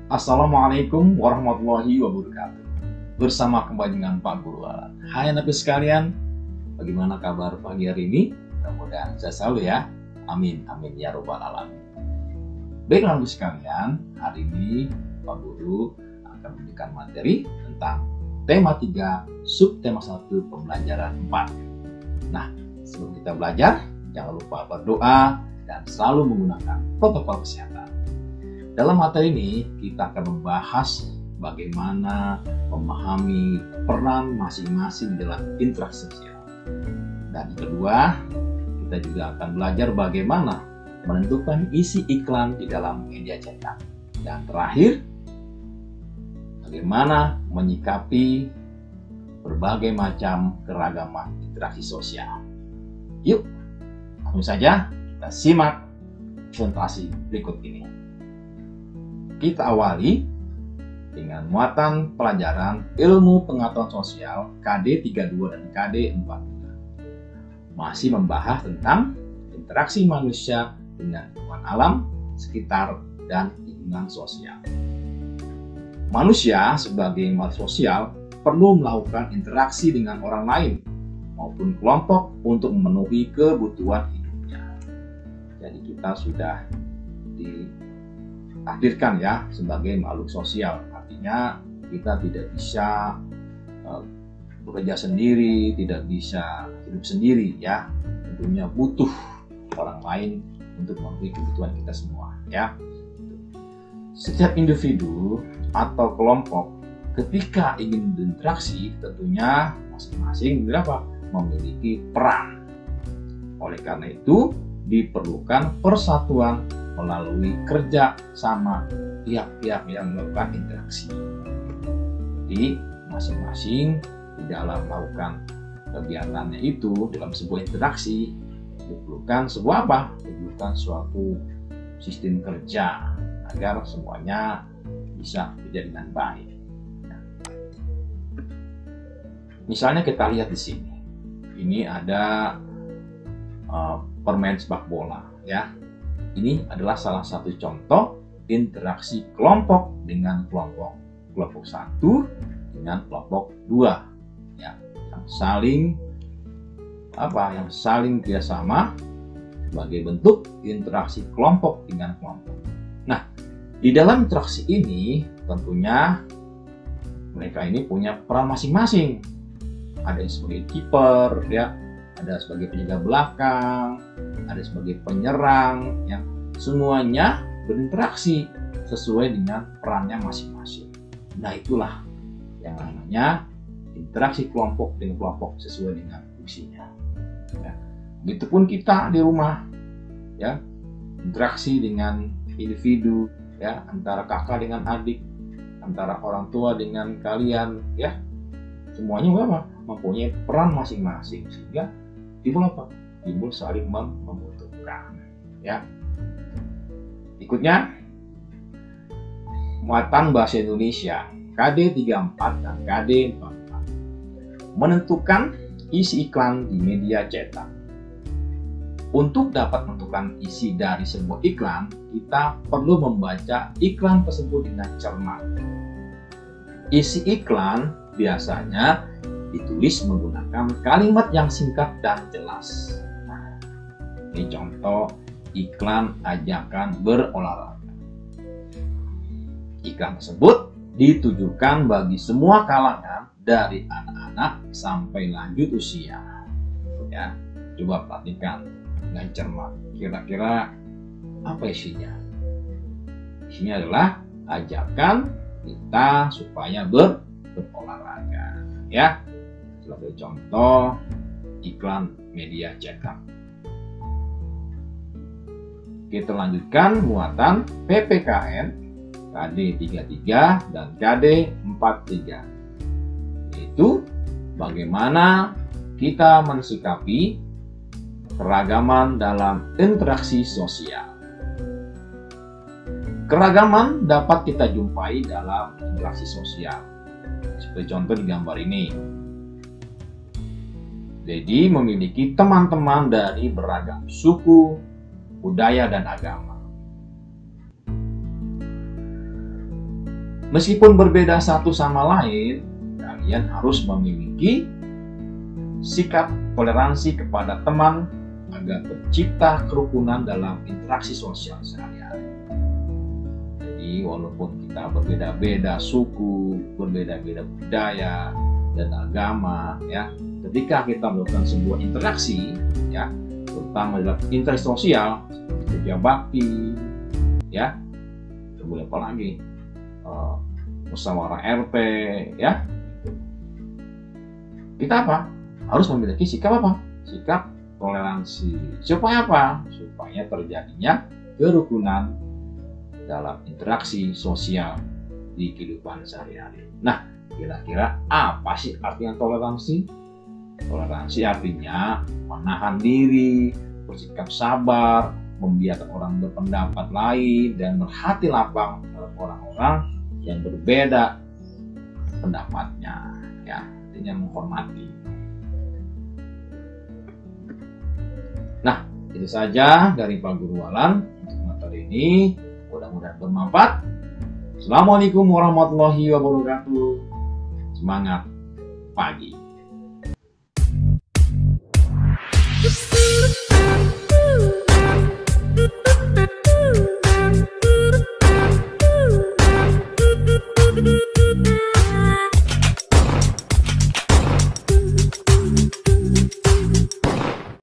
Assalamualaikum warahmatullahi wabarakatuh. Bersama kembali dengan Pak Guru Alan. Hai anak sekalian, bagaimana kabar pagi hari ini? Mudah-mudahan sehat selalu ya. Amin, amin ya robbal alamin. Baiklah anak sekalian, hari ini Pak Guru akan memberikan materi tentang tema 3, subtema 1, pembelajaran 4. Nah, sebelum kita belajar, jangan lupa berdoa dan selalu menggunakan protokol kesehatan. Dalam materi ini, kita akan membahas bagaimana memahami peran masing-masing dalam interaksi sosial. Dan kedua, kita juga akan belajar bagaimana menentukan isi iklan di dalam media cetak. Dan terakhir, bagaimana menyikapi berbagai macam keragaman interaksi sosial. Yuk, langsung saja kita simak presentasi berikut ini. Kita awali dengan muatan pelajaran Ilmu Pengetahuan Sosial KD 32 dan KD 43. Masih membahas tentang interaksi manusia dengan lingkungan alam, sekitar, dan lingkungan sosial. Manusia sebagai makhluk sosial perlu melakukan interaksi dengan orang lain maupun kelompok untuk memenuhi kebutuhan hidupnya. Jadi kita sudah ditakdirkan ya sebagai makhluk sosial, artinya kita tidak bisa bekerja sendiri, tidak bisa hidup sendiri ya, tentunya butuh orang lain untuk memenuhi kebutuhan kita semua ya. Setiap individu atau kelompok ketika ingin berinteraksi tentunya masing-masing memiliki peran. Oleh karena itu diperlukan persatuan melalui kerja sama pihak-pihak yang melakukan interaksi. Jadi masing-masing di dalam melakukan kegiatannya itu dalam sebuah interaksi diperlukan sebuah diperlukan suatu sistem kerja agar semuanya bisa bekerja dengan baik. Misalnya kita lihat di sini, ini ada permain sepak bola ya. Ini adalah salah satu contoh interaksi kelompok dengan kelompok. Kelompok 1 dengan kelompok 2 ya, yang saling kerjasama sebagai bentuk interaksi kelompok dengan kelompok. Nah, di dalam interaksi ini tentunya mereka ini punya peran masing-masing. Ada yang sebagai kiper ya, ada sebagai penjaga belakang, ada sebagai penyerang, yang semuanya berinteraksi sesuai dengan perannya masing-masing. Nah, itulah yang namanya interaksi kelompok dengan kelompok sesuai dengan fungsinya. Ya. Begitupun kita di rumah, ya, interaksi dengan individu, ya, antara kakak dengan adik, antara orang tua dengan kalian, ya, semuanya mempunyai peran masing-masing sehingga timbul saling membutuhkan ya. Berikutnya muatan bahasa Indonesia KD 34 dan KD 44. Menentukan isi iklan di media cetak. Untuk dapat menentukan isi dari sebuah iklan, kita perlu membaca iklan tersebut dengan cermat. Isi iklan biasanya ditulis menggunakan kalimat yang singkat dan jelas. Nah, ini contoh iklan ajakan berolahraga. Iklan tersebut ditujukan bagi semua kalangan dari anak-anak sampai lanjut usia. Ya, coba perhatikan dengan cermat. Kira-kira apa isinya? Isinya adalah ajakan kita supaya berolahraga. Ya, sebagai contoh iklan media cetak. Kita lanjutkan muatan PPKN KD 33 dan KD 43. Yaitu bagaimana kita mensikapi keragaman dalam interaksi sosial. Keragaman dapat kita jumpai dalam interaksi sosial. Seperti contoh di gambar ini. Jadi memiliki teman-teman dari beragam suku, budaya, dan agama. Meskipun berbeda satu sama lain, kalian harus memiliki sikap toleransi kepada teman agar tercipta kerukunan dalam interaksi sosial sehari-hari. Jadi walaupun kita berbeda-beda suku, berbeda-beda budaya dan agama, ya, ketika kita melakukan sebuah interaksi, ya, terutama dalam interaksi sosial, kerja bakti, ya, kemudian apa lagi, musyawarah RT, ya, kita apa? Harus memiliki sikap apa? Sikap toleransi. Supaya apa? Supaya terjadinya kerukunan dalam interaksi sosial di kehidupan sehari-hari. Nah, kira-kira apa sih artinya toleransi? Toleransi artinya menahan diri, bersikap sabar, membiarkan orang berpendapat lain, dan berhati lapang terhadap orang-orang yang berbeda pendapatnya. Ya, artinya menghormati. Nah, itu saja dari Pak Guru Walan untuk materi ini. Mudah-mudahan bermanfaat. Assalamualaikum warahmatullahi wabarakatuh. Semangat pagi.